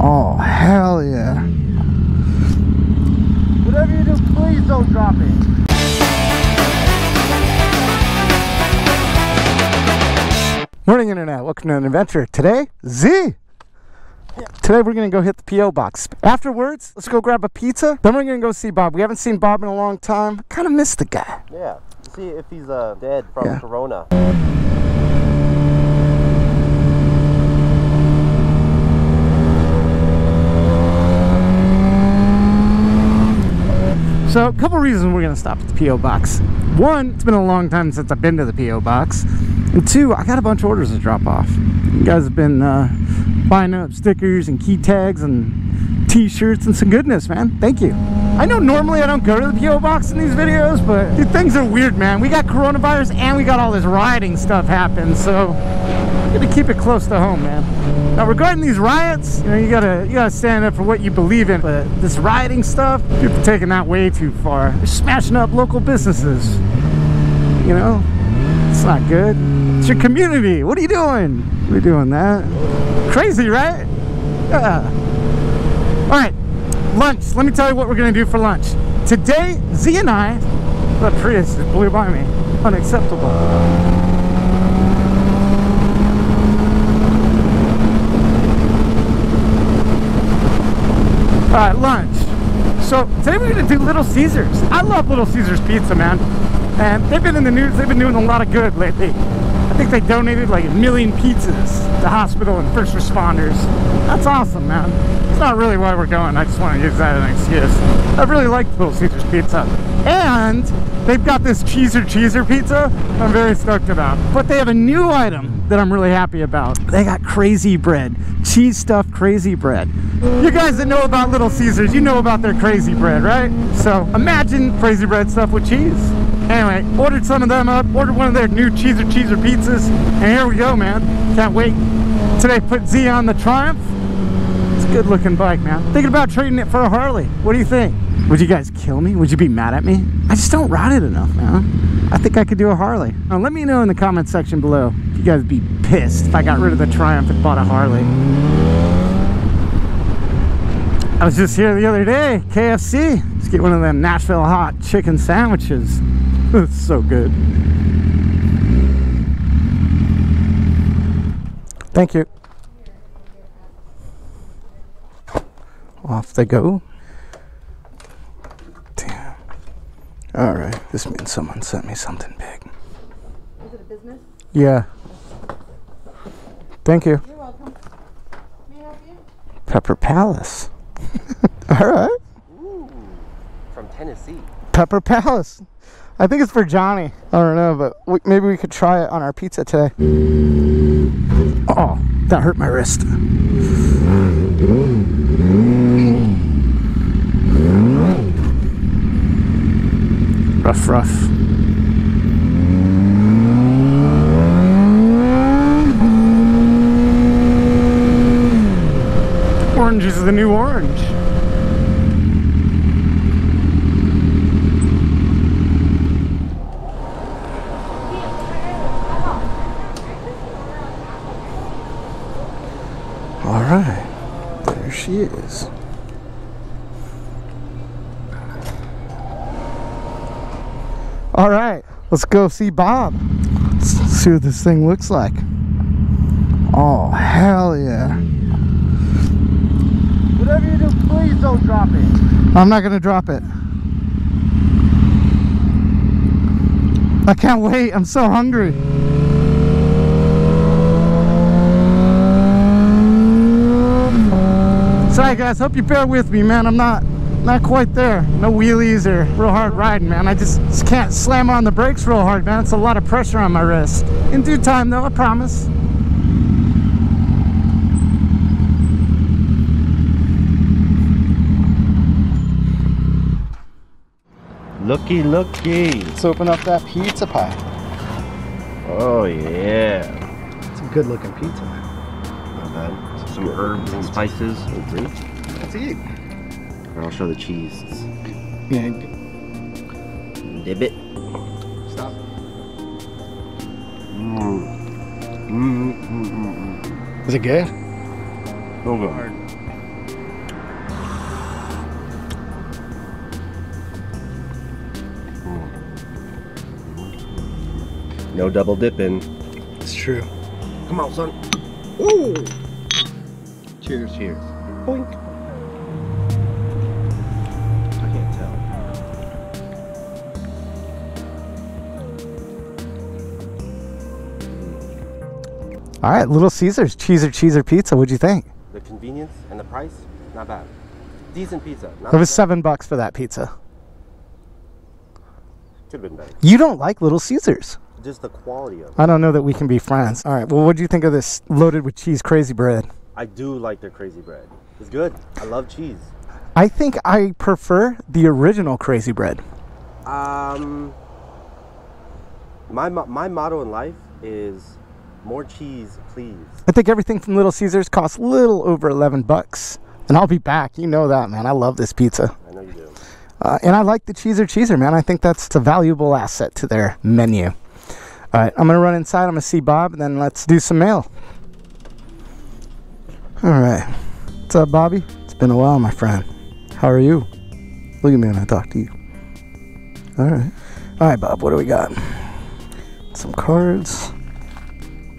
Oh, hell yeah. Whatever you do, please don't drop it. Morning, Internet. Welcome to an adventure. Today, Z. Today we're going to go hit the P.O. box. Afterwards, let's go grab a pizza. Then we're going to go see Bob. We haven't seen Bob in a long time. Kind of missed the guy. Yeah. See if he's dead from Corona. So, a couple reasons we're going to stop at the P.O. box. One, it's been a long time since I've been to the P.O. box. And two, I got a bunch of orders to drop off. You guys have been buying up stickers and key tags and t-shirts and some goodness, man. Thank you. I know normally I don't go to the P.O. box in these videos, but dude, things are weird, man. We got coronavirus and we got all this rioting stuff happen, so I'm gonna keep it close to home, man. Now, regarding these riots, you know, you gotta stand up for what you believe in. But this rioting stuff, people are taking that way too far. They're smashing up local businesses. You know, it's not good. It's your community. What are you doing? We're doing that. Crazy, right? Yeah. All right, lunch. Let me tell you what we're gonna do for lunch. Today, Z and I, the Prius just blew by me. Unacceptable. All right, lunch. So today we're gonna do Little Caesars. I love Little Caesars pizza, man. And they've been in the news. They've been doing a lot of good lately. I think they donated like 1 million pizzas to hospital and first responders. That's awesome, man. It's not really why we're going. I just want to use that as an excuse. I really like Little Caesars pizza. And they've got this cheeser pizza I'm very stoked about. But they have a new item that I'm really happy about. They got crazy bread. Cheese stuffed crazy bread. You guys that know about Little Caesars, you know about their crazy bread, right? So imagine crazy bread stuffed with cheese. Anyway, ordered some of them up, ordered one of their new cheeser pizzas, and here we go, man. Can't wait. Today put Z on the Triumph. It's a good looking bike, man. Thinking about trading it for a Harley. What do you think? Would you guys kill me? Would you be mad at me? I just don't ride it enough, man. I think I could do a Harley. Now, let me know in the comment section below if you guys would be pissed if I got rid of the Triumph and bought a Harley. I was just here the other day, KFC. Let's get one of them Nashville hot chicken sandwiches. It's so good. Thank you. Off they go. Damn. All right, this means someone sent me something big. Is it a business? Yeah. Thank you. You're welcome. May I help you? Pepper Palace. All right. Ooh, from Tennessee. Pepper Palace. I think it's for Johnny. I don't know, but maybe we could try it on our pizza today. Oh, that hurt my wrist. Rough. Orange is the new orange. All right, there she is. All right, let's go see Bob. Let's see what this thing looks like. Oh, hell yeah. Whatever you do, please don't drop it. I'm not gonna drop it. I can't wait, I'm so hungry. Sorry guys, hope you bear with me, man. I'm not quite there. No wheelies or real hard riding, man. I just can't slam on the brakes real hard, man. It's a lot of pressure on my wrist. In due time though, I promise. Looky. Let's open up that pizza pie. Oh yeah. It's a good looking pizza. Not bad. Some herbs and spices. Let's eat. And I'll show the cheese. Yeah. Dip it. Stop. Is it good? So good. No double dipping. It's true. Come on, son. Ooh. Cheers. Cheers. Boink. I can't tell. All right, Little Caesars, cheeser pizza. What'd you think? The convenience and the price, not bad. Decent pizza. It was $7 for that pizza. Could have been better. You don't like Little Caesars. Just the quality of it. I don't know that we can be friends. All right, well, what'd you think of this loaded with cheese crazy bread? I do like their crazy bread. It's good. I love cheese. I think I prefer the original crazy bread. My motto in life is more cheese, please. I think everything from Little Caesars costs a little over $11. And I'll be back. You know that, man. I love this pizza. I know you do. And I like the cheeser, man. I think that's a valuable asset to their menu. All right, I'm going to run inside. I'm going to see Bob, and then let's do some mail. All right. What's up, Bobby? It's been a while, my friend. How are you? Look at me when I talk to you. All right. All right, Bob, what do we got? Some cards,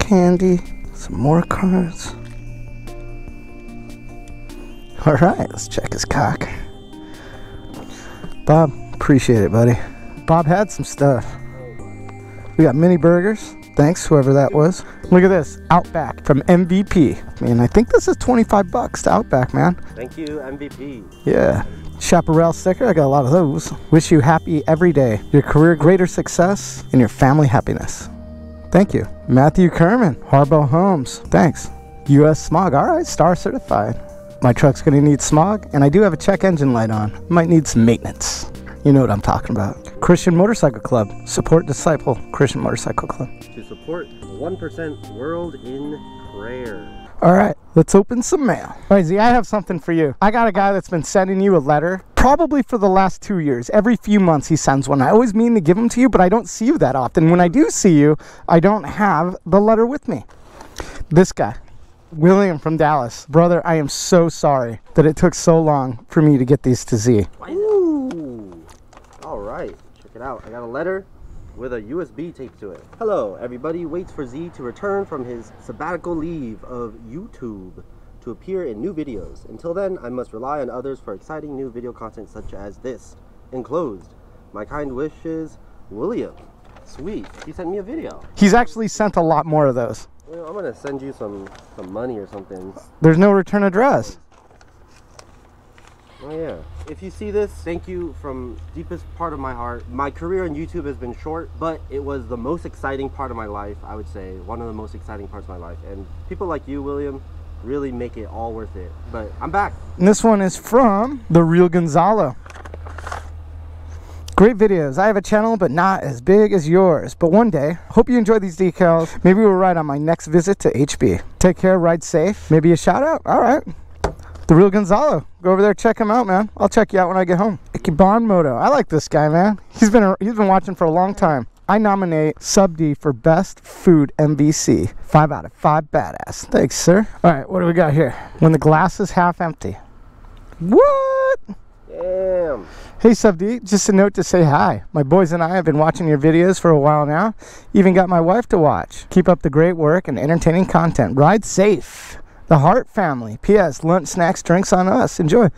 candy, some more cards. All right, let's check his cock. Bob, appreciate it, buddy. Bob had some stuff. We got mini burgers. Thanks, whoever that was. Look at this, Outback from MVP. Man, I think this is $25 to Outback, man. Thank you, MVP. Yeah. Chaparral sticker, I got a lot of those. Wish you happy every day. Your career greater success and your family happiness. Thank you. Matthew Kerman, Harbo Homes. Thanks. US Smog, all right, star certified. My truck's gonna need smog, and I do have a check engine light on. Might need some maintenance. You know what I'm talking about. Christian Motorcycle Club. Support Disciple Christian Motorcycle Club. To support 1% World in Prayer. All right, let's open some mail. All right, Z, I have something for you. I got a guy that's been sending you a letter probably for the last 2 years. Every few months he sends one. I always mean to give them to you, but I don't see you that often. When I do see you, I don't have the letter with me. This guy. William from Dallas. Brother, I am so sorry that it took so long for me to get these to Z. Ooh. All right, check it out. I got a letter with a USB taped to it. Hello, everybody waits for Z to return from his sabbatical leave of YouTube to appear in new videos. Until then, I must rely on others for exciting new video content such as this. Enclosed, my kind wishes, William. Sweet, he sent me a video. He's actually sent a lot more of those. Well, I'm gonna send you some money or something. There's no return address. Oh yeah. If you see this, thank you from deepest part of my heart. My career on YouTube has been short, but it was the most exciting part of my life, I would say. One of the most exciting parts of my life. And people like you, William, really make it all worth it. But I'm back. And this one is from The Real Gonzalo. Great videos. I have a channel, but not as big as yours. But one day, hope you enjoy these decals. Maybe we'll ride on my next visit to HB. Take care, ride safe. Maybe a shout out. All right. The Real Gonzalo. Go over there, check him out, man. I'll check you out when I get home. Ikebon Moto. I like this guy, man. He's been watching for a long time. I nominate Sub D for Best Food MVC. 5 out of 5 badass. Thanks, sir. All right, what do we got here? When the glass is half empty. What? Damn. Hey Sub D, just a note to say hi. My boys and I have been watching your videos for a while now. Even got my wife to watch. Keep up the great work and entertaining content. Ride safe. The Hart family. P.S. Lunch, snacks, drinks on us. Enjoy.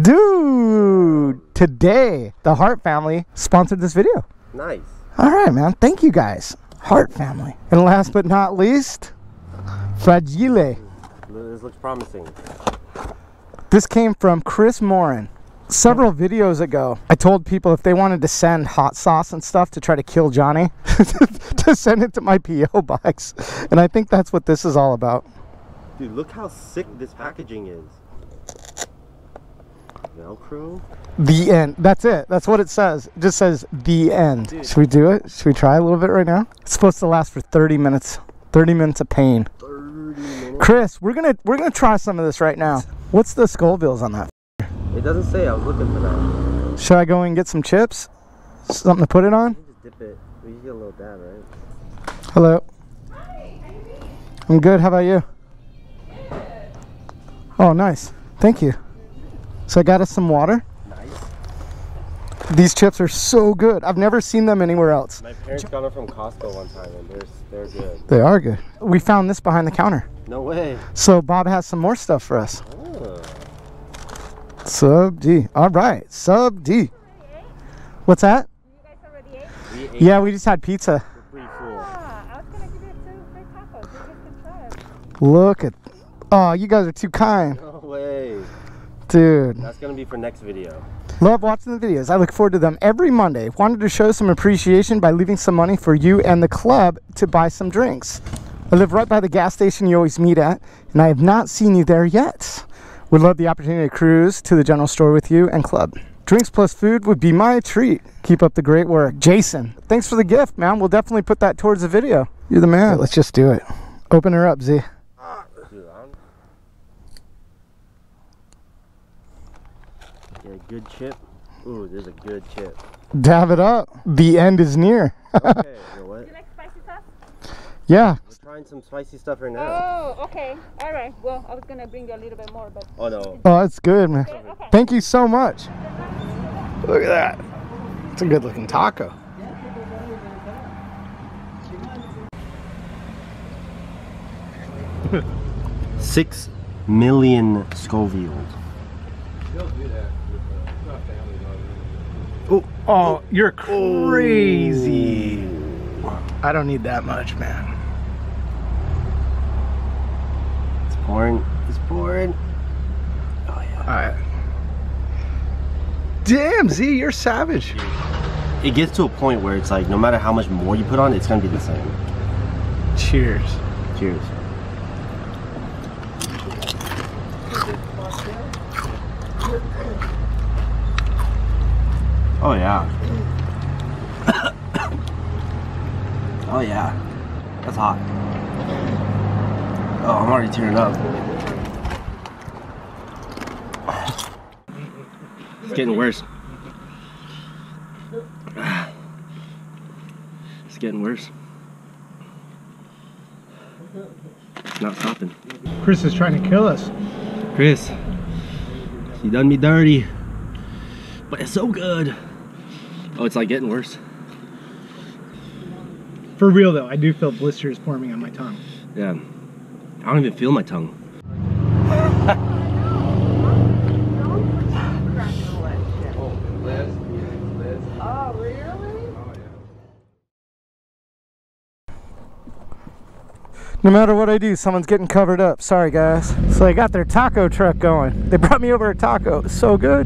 Dude, today the Hart family sponsored this video. Nice. All right, man. Thank you guys. Hart family. And last but not least, Fragile. This looks promising. This came from Chris Morin. Several videos ago, I told people if they wanted to send hot sauce and stuff to try to kill Johnny, to send it to my P.O. box. And I think that's what this is all about. Dude, look how sick this packaging is. Velcro? The end. That's it. That's what it says. It just says the end. Dude. Should we do it? Should we try a little bit right now? It's supposed to last for 30 minutes. 30 minutes of pain. 30 minutes? Chris, we're gonna try some of this right now. What's the Scovilles on that? It doesn't say. I was looking for that. Should I go and get some chips? Something to put it on? Just dip it. You get a little dab, right? Hello. I'm good. How about you? Oh, nice. Thank you. So I got us some water. Nice. These chips are so good. I've never seen them anywhere else. My parents got them from Costco one time, and they're good. They are good. We found this behind the counter. No way. So Bob has some more stuff for us. Oh. Sub D. All right, Sub D. What's that? You guys already ate? We ate. Yeah, we just had pizza. We're pretty full. I was gonna give you 2 free tacos. You guys can try it. Look at. Oh, you guys are too kind. No way. Dude. That's gonna be for next video. Love watching the videos. I look forward to them every Monday. Wanted to show some appreciation by leaving some money for you and the club to buy some drinks. I live right by the gas station you always meet at, and I have not seen you there yet. Would love the opportunity to cruise to the general store with you and club. Drinks plus food would be my treat. Keep up the great work. Jason, thanks for the gift, man. We'll definitely put that towards the video. You're the man. Let's just do it. Open her up, Z. Get a good chip. Ooh, there's a good chip. Dab it up. The end is near. Okay, you know what? Do you like spicy sauce? Yeah. We're trying some spicy stuff right now. Oh, okay. All right. Well, I was gonna bring you a little bit more, but. Oh no. Oh, that's good, man. Okay. Thank you so much. Look at that. It's a good looking taco. $6 million Scoville. Oh, you're crazy. I don't need that much, man. It's pouring. It's pouring. Oh yeah. All right. Damn, Z, you're savage. It gets to a point where it's like no matter how much more you put on, it's gonna be the same. Cheers. Cheers. Oh yeah. Oh yeah. That's hot. Oh, I'm already tearing up. It's getting worse. It's getting worse. It's not stopping. Chris is trying to kill us. Chris, you done me dirty. But it's so good. Oh, it's like getting worse. For real though, I do feel blisters forming on my tongue. Yeah. I don't even feel my tongue. Oh, really? No matter what I do, someone's getting covered up. Sorry guys. So they got their taco truck going. They brought me over a taco. It was so good.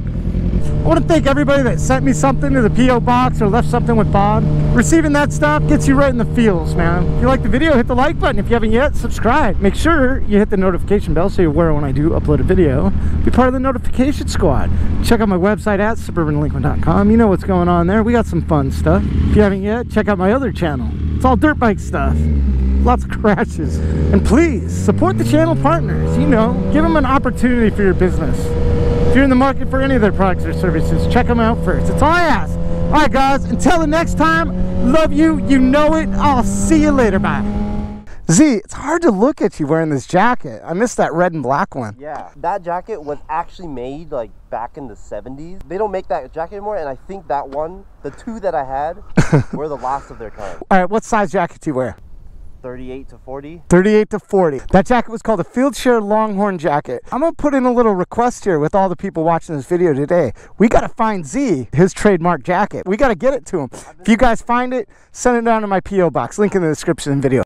I want to thank everybody that sent me something to the P.O. box or left something with Bob. Receiving that stuff gets you right in the feels, man. If you like the video, hit the like button. If you haven't yet, subscribe. Make sure you hit the notification bell so you're aware when I do upload a video. Be part of the notification squad. Check out my website at suburbandelinquent.com. You know what's going on there. We got some fun stuff. If you haven't yet, check out my other channel. It's all dirt bike stuff. Lots of crashes. And please, support the channel partners. You know, give them an opportunity for your business. If you're in the market for any of their products or services, check them out first. That's all I ask. All right, guys, until the next time, love you. You know it. I'll see you later. Bye. Z, it's hard to look at you wearing this jacket. I missed that red and black one. Yeah, that jacket was actually made like back in the 70s. They don't make that jacket anymore, and I think that one, the two that I had, were the last of their kind. All right, what size jacket do you wear? 38 to 40. 38 to 40. That jacket was called a Fieldshare Longhorn jacket. I'm gonna put in a little request here with all the people watching this video today. We gotta find Z his trademark jacket. We gotta get it to him. If you guys find it, send it down to my P.O. box. Link in the description of the video.